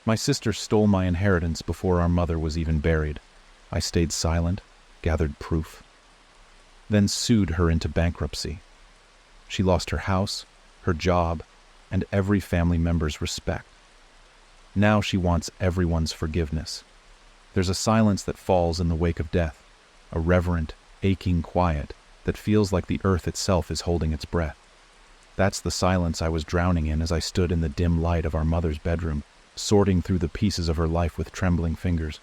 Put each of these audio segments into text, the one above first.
My sister stole my inheritance before our mother was even buried. I stayed silent, gathered proof, then sued her into bankruptcy. She lost her house, her job, and every family member's respect. Now she wants everyone's forgiveness. There's a silence that falls in the wake of death, a reverent, aching quiet that feels like the earth itself is holding its breath. That's the silence I was drowning in as I stood in the dim light of our mother's bedroom, sorting through the pieces of her life with trembling fingers.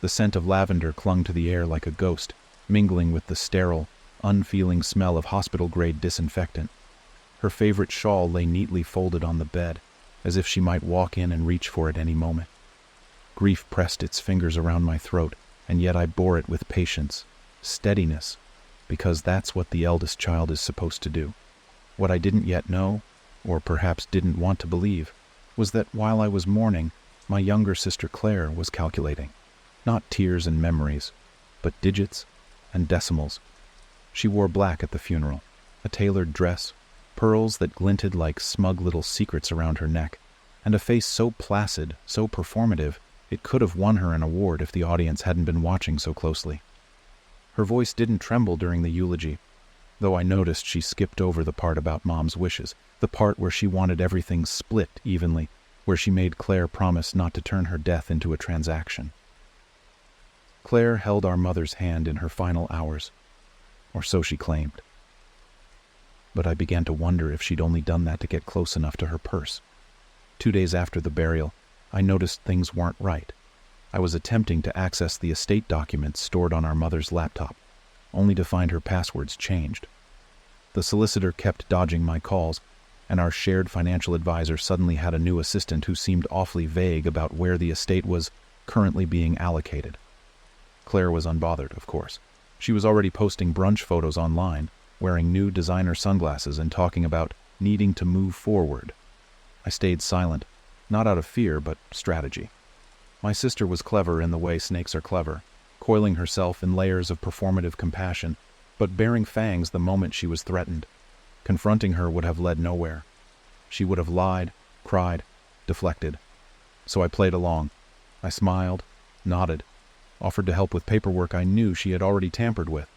The scent of lavender clung to the air like a ghost, mingling with the sterile, unfeeling smell of hospital-grade disinfectant. Her favorite shawl lay neatly folded on the bed, as if she might walk in and reach for it any moment. Grief pressed its fingers around my throat, and yet I bore it with patience, steadiness, because that's what the eldest child is supposed to do. What I didn't yet know, or perhaps didn't want to believe, was that while I was mourning, my younger sister Claire was calculating. Not tears and memories, but digits and decimals. She wore black at the funeral, a tailored dress, pearls that glinted like smug little secrets around her neck, and a face so placid, so performative, it could have won her an award if the audience hadn't been watching so closely. Her voice didn't tremble during the eulogy, though I noticed she skipped over the part about Mom's wishes, the part where she wanted everything split evenly, where she made Claire promise not to turn her death into a transaction. Claire held our mother's hand in her final hours, or so she claimed. But I began to wonder if she'd only done that to get close enough to her purse. 2 days after the burial, I noticed things weren't right. I was attempting to access the estate documents stored on our mother's laptop, only to find her passwords changed. The solicitor kept dodging my calls, and our shared financial advisor suddenly had a new assistant who seemed awfully vague about where the estate was currently being allocated. Claire was unbothered, of course. She was already posting brunch photos online, wearing new designer sunglasses and talking about needing to move forward. I stayed silent, not out of fear, but strategy. My sister was clever in the way snakes are clever, coiling herself in layers of performative compassion, but baring fangs the moment she was threatened. Confronting her would have led nowhere. She would have lied, cried, deflected. So I played along. I smiled, nodded, offered to help with paperwork I knew she had already tampered with.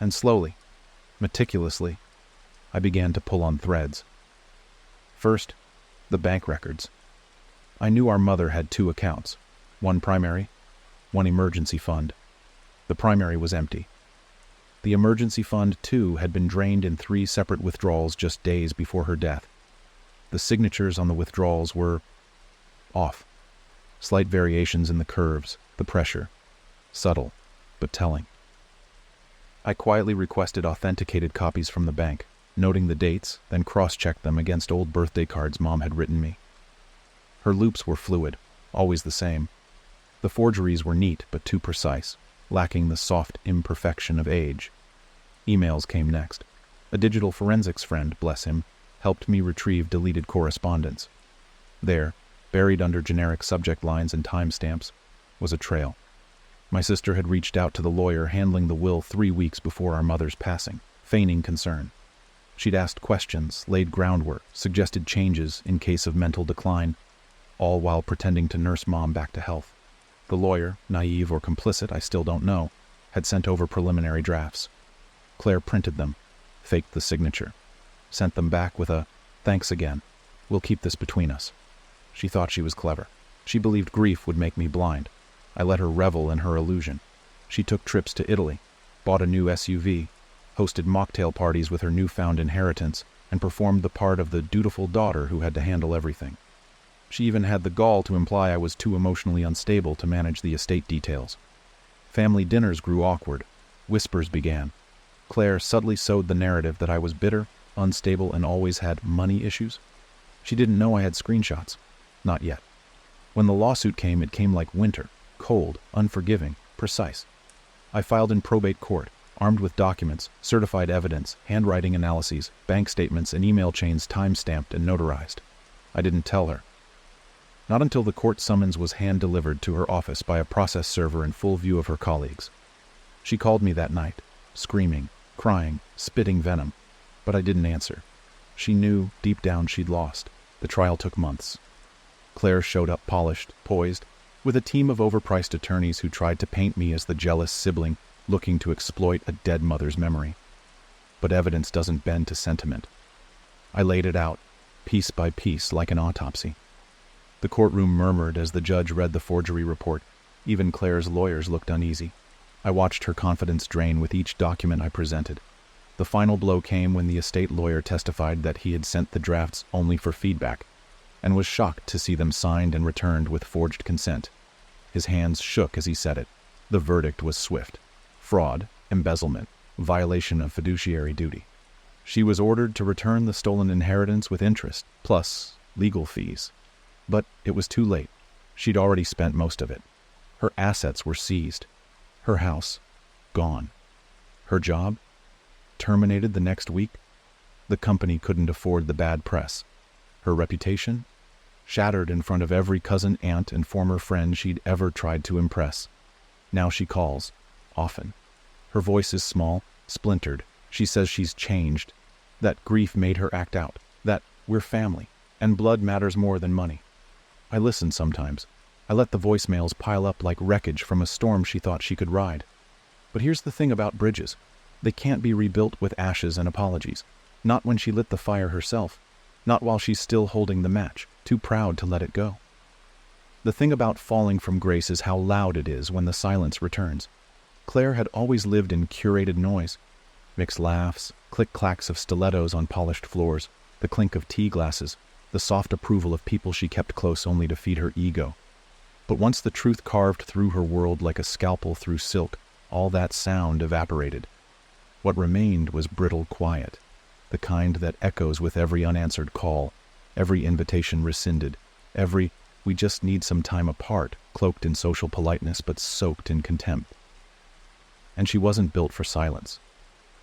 And slowly, meticulously, I began to pull on threads. First, the bank records. I knew our mother had 2 accounts, one primary, one emergency fund. The primary was empty. The emergency fund, too, had been drained in 3 separate withdrawals just days before her death. The signatures on the withdrawals were off. Slight variations in the curves, the pressure. Subtle, but telling. I quietly requested authenticated copies from the bank, noting the dates, then cross-checked them against old birthday cards Mom had written me. Her loops were fluid, always the same. The forgeries were neat but too precise, lacking the soft imperfection of age. Emails came next. A digital forensics friend, bless him, helped me retrieve deleted correspondence. There, buried under generic subject lines and timestamps, was a trail. My sister had reached out to the lawyer handling the will 3 weeks before our mother's passing, feigning concern. She'd asked questions, laid groundwork, suggested changes in case of mental decline, all while pretending to nurse Mom back to health. The lawyer, naive or complicit, I still don't know, had sent over preliminary drafts. Claire printed them, faked the signature, sent them back with a, "Thanks again. We'll keep this between us." She thought she was clever. She believed grief would make me blind. I let her revel in her illusion. She took trips to Italy, bought a new SUV, hosted mocktail parties with her newfound inheritance, and performed the part of the dutiful daughter who had to handle everything. She even had the gall to imply I was too emotionally unstable to manage the estate details. Family dinners grew awkward. Whispers began. Claire subtly sowed the narrative that I was bitter, unstable, and always had money issues. She didn't know I had screenshots. Not yet. When the lawsuit came, it came like winter, cold, unforgiving, precise. I filed in probate court, armed with documents, certified evidence, handwriting analyses, bank statements, and email chains time-stamped and notarized. I didn't tell her. Not until the court summons was hand-delivered to her office by a process server in full view of her colleagues. She called me that night, screaming, crying, spitting venom, but I didn't answer. She knew, deep down, she'd lost. The trial took months. Claire showed up polished, poised, with a team of overpriced attorneys who tried to paint me as the jealous sibling looking to exploit a dead mother's memory. But evidence doesn't bend to sentiment. I laid it out, piece by piece, like an autopsy. The courtroom murmured as the judge read the forgery report. Even Claire's lawyers looked uneasy. I watched her confidence drain with each document I presented. The final blow came when the estate lawyer testified that he had sent the drafts only for feedback, and was shocked to see them signed and returned with forged consent. His hands shook as he said it. The verdict was swift. Fraud, embezzlement, violation of fiduciary duty. She was ordered to return the stolen inheritance with interest, plus legal fees. But it was too late. She'd already spent most of it. Her assets were seized. Her house, gone. Her job, terminated the next week. The company couldn't afford the bad press. Her reputation, shattered in front of every cousin, aunt, and former friend she'd ever tried to impress. Now she calls, often. Her voice is small, splintered. She says she's changed, that grief made her act out, that we're family, and blood matters more than money. I listen sometimes. I let the voicemails pile up like wreckage from a storm she thought she could ride. But here's the thing about bridges. They can't be rebuilt with ashes and apologies. Not when she lit the fire herself. Not while she's still holding the match, too proud to let it go. The thing about falling from grace is how loud it is when the silence returns. Claire had always lived in curated noise. Mixed laughs, click-clacks of stilettos on polished floors, the clink of tea glasses, the soft approval of people she kept close only to feed her ego. But once the truth carved through her world like a scalpel through silk, all that sound evaporated. What remained was brittle quiet, the kind that echoes with every unanswered call, every invitation rescinded, every "we just need some time apart," cloaked in social politeness but soaked in contempt. And she wasn't built for silence.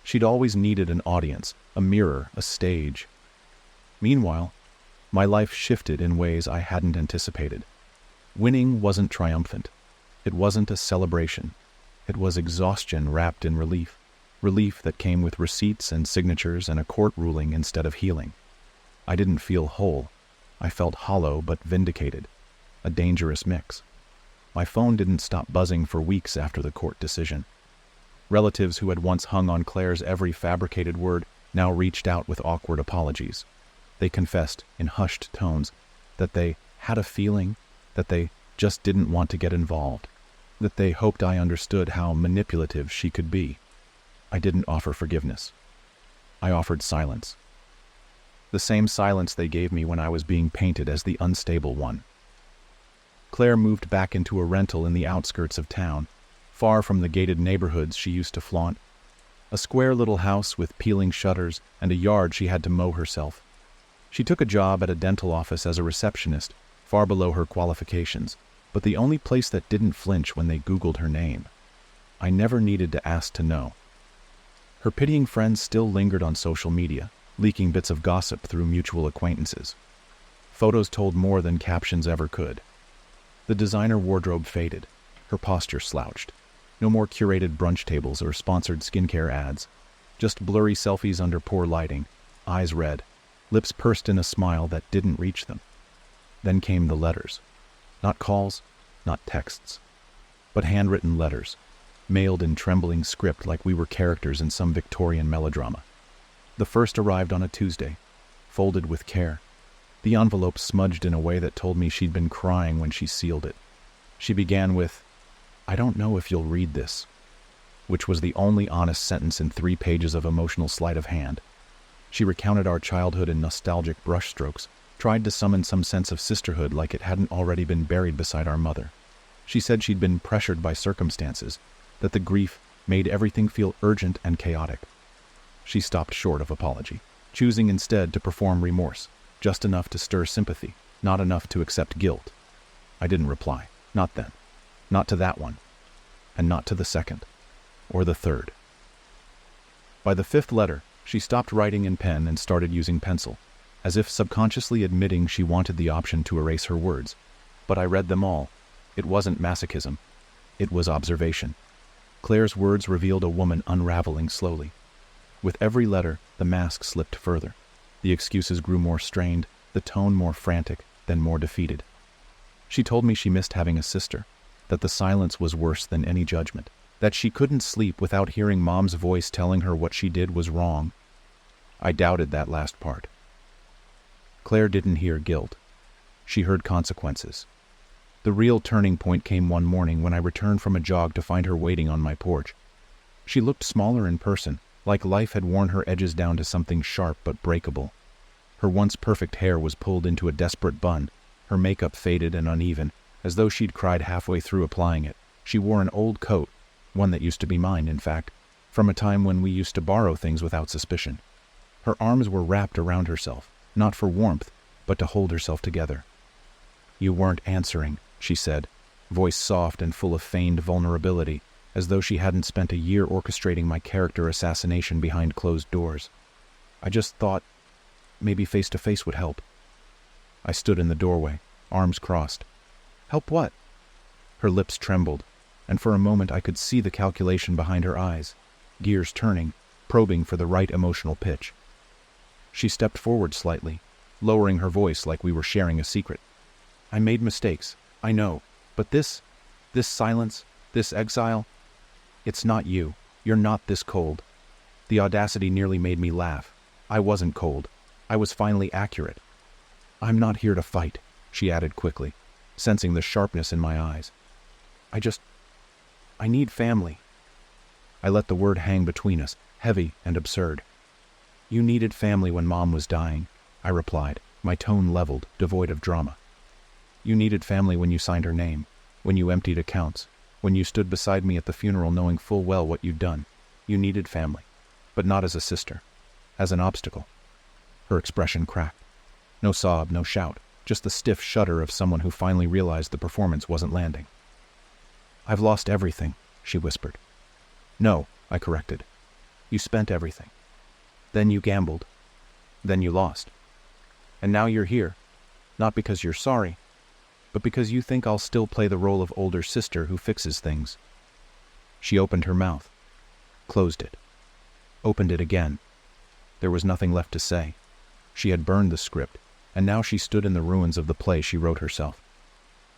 She'd always needed an audience, a mirror, a stage. Meanwhile, my life shifted in ways I hadn't anticipated. Winning wasn't triumphant. It wasn't a celebration. It was exhaustion wrapped in relief. Relief that came with receipts and signatures and a court ruling instead of healing. I didn't feel whole. I felt hollow but vindicated. A dangerous mix. My phone didn't stop buzzing for weeks after the court decision. Relatives who had once hung on Claire's every fabricated word now reached out with awkward apologies. They confessed, in hushed tones, that they had a feeling, that they just didn't want to get involved, that they hoped I understood how manipulative she could be. I didn't offer forgiveness. I offered silence. The same silence they gave me when I was being painted as the unstable one. Claire moved back into a rental in the outskirts of town, far from the gated neighborhoods she used to flaunt. A square little house with peeling shutters and a yard she had to mow herself. She took a job at a dental office as a receptionist, far below her qualifications, but the only place that didn't flinch when they Googled her name. I never needed to ask to know. Her pitying friends still lingered on social media, leaking bits of gossip through mutual acquaintances. Photos told more than captions ever could. The designer wardrobe faded. Her posture slouched. No more curated brunch tables or sponsored skincare ads. Just blurry selfies under poor lighting, eyes red, lips pursed in a smile that didn't reach them. Then came the letters. Not calls, not texts, but handwritten letters, mailed in trembling script like we were characters in some Victorian melodrama. The first arrived on a Tuesday, folded with care. The envelope smudged in a way that told me she'd been crying when she sealed it. She began with, "I don't know if you'll read this," which was the only honest sentence in 3 pages of emotional sleight of hand. She recounted our childhood in nostalgic brushstrokes, tried to summon some sense of sisterhood like it hadn't already been buried beside our mother. She said she'd been pressured by circumstances, that the grief made everything feel urgent and chaotic. She stopped short of apology, choosing instead to perform remorse, just enough to stir sympathy, not enough to accept guilt. I didn't reply, not then, not to that one, and not to the second, or the third. By the 5th letter, she stopped writing in pen and started using pencil, as if subconsciously admitting she wanted the option to erase her words. But I read them all. It wasn't masochism. It was observation. Claire's words revealed a woman unraveling slowly. With every letter, the mask slipped further. The excuses grew more strained, the tone more frantic, then more defeated. She told me she missed having a sister, that the silence was worse than any judgment, that she couldn't sleep without hearing Mom's voice telling her what she did was wrong. I doubted that last part. Claire didn't hear guilt. She heard consequences. The real turning point came one morning when I returned from a jog to find her waiting on my porch. She looked smaller in person, like life had worn her edges down to something sharp but breakable. Her once perfect hair was pulled into a desperate bun, her makeup faded and uneven, as though she'd cried halfway through applying it. She wore an old coat, one that used to be mine, in fact, from a time when we used to borrow things without suspicion. Her arms were wrapped around herself, not for warmth, but to hold herself together. "You weren't answering," she said, voice soft and full of feigned vulnerability, as though she hadn't spent a year orchestrating my character assassination behind closed doors. "I just thought maybe face-to-face would help." I stood in the doorway, arms crossed. "Help what?" Her lips trembled, and for a moment I could see the calculation behind her eyes, gears turning, probing for the right emotional pitch. She stepped forward slightly, lowering her voice like we were sharing a secret. "I made mistakes, I know, but this silence, this exile, it's not you. You're not this cold." The audacity nearly made me laugh. I wasn't cold. I was finally accurate. "I'm not here to fight," she added quickly, sensing the sharpness in my eyes. I need family." I let the word hang between us, heavy and absurd. "You needed family when Mom was dying," I replied, my tone leveled, devoid of drama. "You needed family when you signed her name, when you emptied accounts, when you stood beside me at the funeral knowing full well what you'd done. You needed family, but not as a sister, as an obstacle." Her expression cracked. No sob, no shout, just the stiff shudder of someone who finally realized the performance wasn't landing. "I've lost everything," she whispered. "No," I corrected. "You spent everything. Then you gambled. Then you lost. And now you're here, not because you're sorry, but because you think I'll still play the role of older sister who fixes things." She opened her mouth, closed it, opened it again. There was nothing left to say. She had burned the script, and now she stood in the ruins of the play she wrote herself.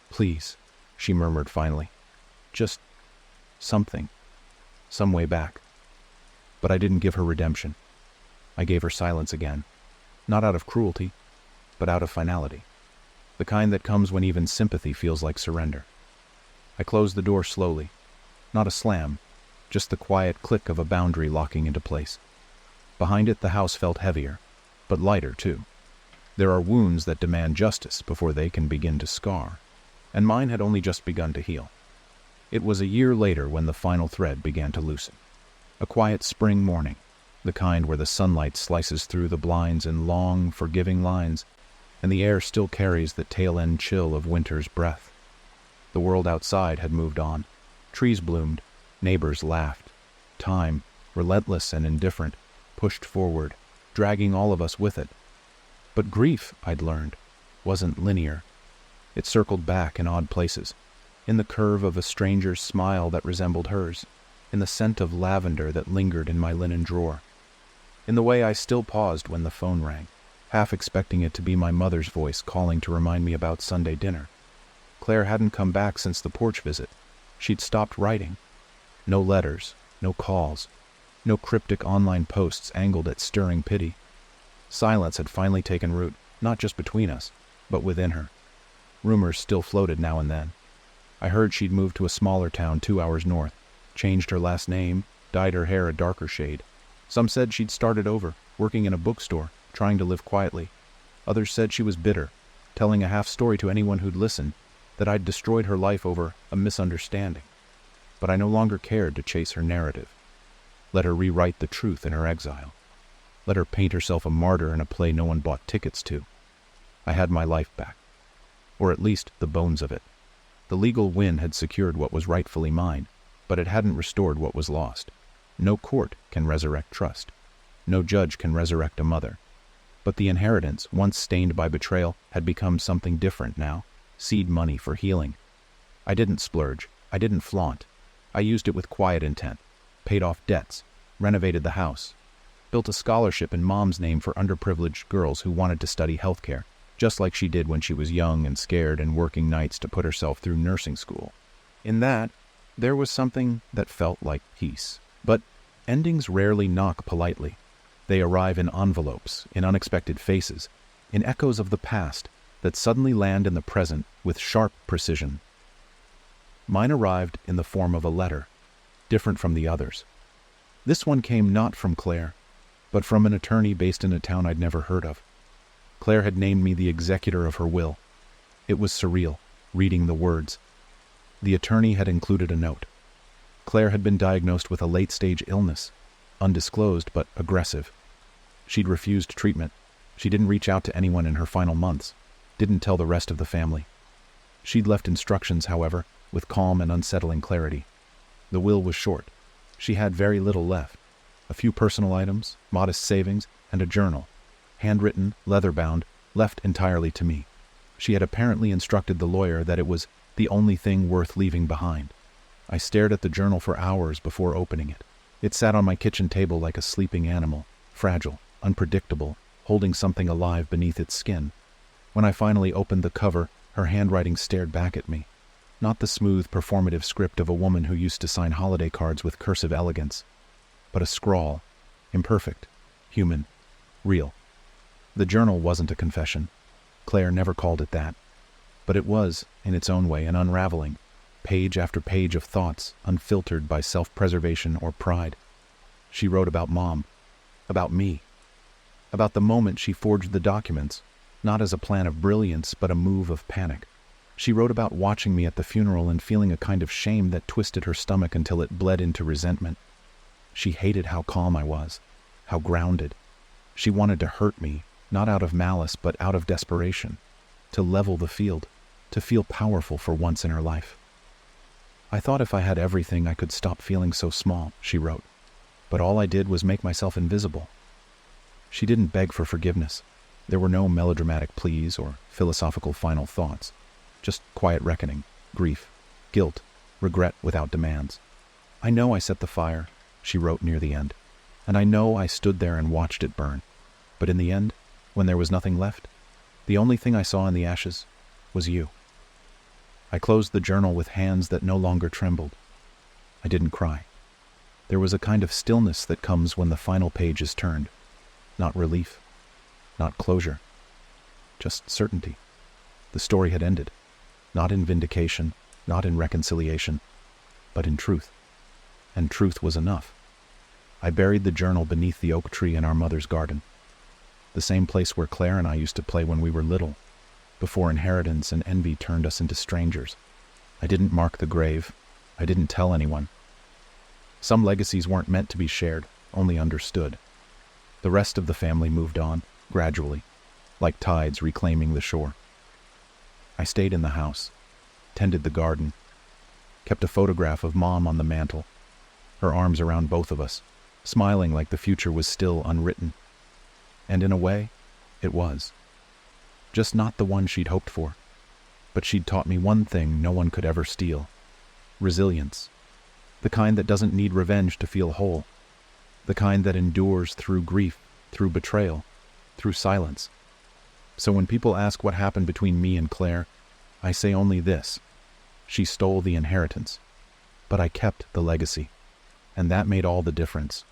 "Please," she murmured finally. "Just something. Some way back." But I didn't give her redemption. I gave her silence again. Not out of cruelty, but out of finality. The kind that comes when even sympathy feels like surrender. I closed the door slowly. Not a slam, just the quiet click of a boundary locking into place. Behind it the house felt heavier, but lighter too. There are wounds that demand justice before they can begin to scar, and mine had only just begun to heal. It was a year later when the final thread began to loosen. A quiet spring morning, the kind where the sunlight slices through the blinds in long, forgiving lines, and the air still carries the tail-end chill of winter's breath. The world outside had moved on. Trees bloomed, neighbors laughed. Time, relentless and indifferent, pushed forward, dragging all of us with it. But grief, I'd learned, wasn't linear. It circled back in odd places, in the curve of a stranger's smile that resembled hers, in the scent of lavender that lingered in my linen drawer, in the way I still paused when the phone rang, half expecting it to be my mother's voice calling to remind me about Sunday dinner. Claire hadn't come back since the porch visit. She'd stopped writing. No letters, no calls, no cryptic online posts angled at stirring pity. Silence had finally taken root, not just between us, but within her. Rumors still floated now and then. I heard she'd moved to a smaller town 2 hours north, changed her last name, dyed her hair a darker shade. Some said she'd started over, working in a bookstore, trying to live quietly. Others said she was bitter, telling a half story to anyone who'd listen, that I'd destroyed her life over a misunderstanding. But I no longer cared to chase her narrative. Let her rewrite the truth in her exile. Let her paint herself a martyr in a play no one bought tickets to. I had my life back. Or at least the bones of it. The legal win had secured what was rightfully mine, but it hadn't restored what was lost. No court can resurrect trust. No judge can resurrect a mother. But the inheritance, once stained by betrayal, had become something different now. Seed money for healing. I didn't splurge. I didn't flaunt. I used it with quiet intent. Paid off debts. Renovated the house. Built a scholarship in Mom's name for underprivileged girls who wanted to study healthcare. just like she did when she was young and scared and working nights to put herself through nursing school. In that, there was something that felt like peace. But endings rarely knock politely. They arrive in envelopes, in unexpected faces, in echoes of the past that suddenly land in the present with sharp precision. Mine arrived in the form of a letter, different from the others. This one came not from Claire, but from an attorney based in a town I'd never heard of. Claire had named me the executor of her will. It was surreal, reading the words. The attorney had included a note. Claire had been diagnosed with a late-stage illness, undisclosed but aggressive. She'd refused treatment. She didn't reach out to anyone in her final months, didn't tell the rest of the family. She'd left instructions, however, with calm and unsettling clarity. The will was short. She had very little left. A few personal items, modest savings, and a journal, handwritten, leather-bound, left entirely to me. She had apparently instructed the lawyer that it was the only thing worth leaving behind. I stared at the journal for hours before opening it. It sat on my kitchen table like a sleeping animal, fragile, unpredictable, holding something alive beneath its skin. When I finally opened the cover, her handwriting stared back at me. Not the smooth, performative script of a woman who used to sign holiday cards with cursive elegance, but a scrawl, imperfect, human, real. The journal wasn't a confession. Claire never called it that. But it was, in its own way, an unraveling, page after page of thoughts, unfiltered by self-preservation or pride. She wrote about Mom, about me, about the moment she forged the documents, not as a plan of brilliance, but a move of panic. She wrote about watching me at the funeral and feeling a kind of shame that twisted her stomach until it bled into resentment. She hated how calm I was, how grounded. She wanted to hurt me, not out of malice, but out of desperation, to level the field, to feel powerful for once in her life. I thought if I had everything, I could stop feeling so small, she wrote. But all I did was make myself invisible. She didn't beg for forgiveness. There were no melodramatic pleas or philosophical final thoughts. Just quiet reckoning, grief, guilt, regret without demands. I know I set the fire, she wrote near the end, and I know I stood there and watched it burn. But in the end, when there was nothing left, the only thing I saw in the ashes was you. I closed the journal with hands that no longer trembled. I didn't cry. There was a kind of stillness that comes when the final page is turned. Not relief, not closure, just certainty. The story had ended, not in vindication, not in reconciliation, but in truth. And truth was enough. I buried the journal beneath the oak tree in our mother's garden, the same place where Claire and I used to play when we were little, before inheritance and envy turned us into strangers. I didn't mark the grave. I didn't tell anyone. Some legacies weren't meant to be shared, only understood. The rest of the family moved on, gradually, like tides reclaiming the shore. I stayed in the house, tended the garden, kept a photograph of Mom on the mantel, her arms around both of us, smiling like the future was still unwritten. And in a way, it was. Just not the one she'd hoped for. But she'd taught me one thing no one could ever steal: resilience. The kind that doesn't need revenge to feel whole. The kind that endures through grief, through betrayal, through silence. So when people ask what happened between me and Claire, I say only this: she stole the inheritance, but I kept the legacy, and that made all the difference.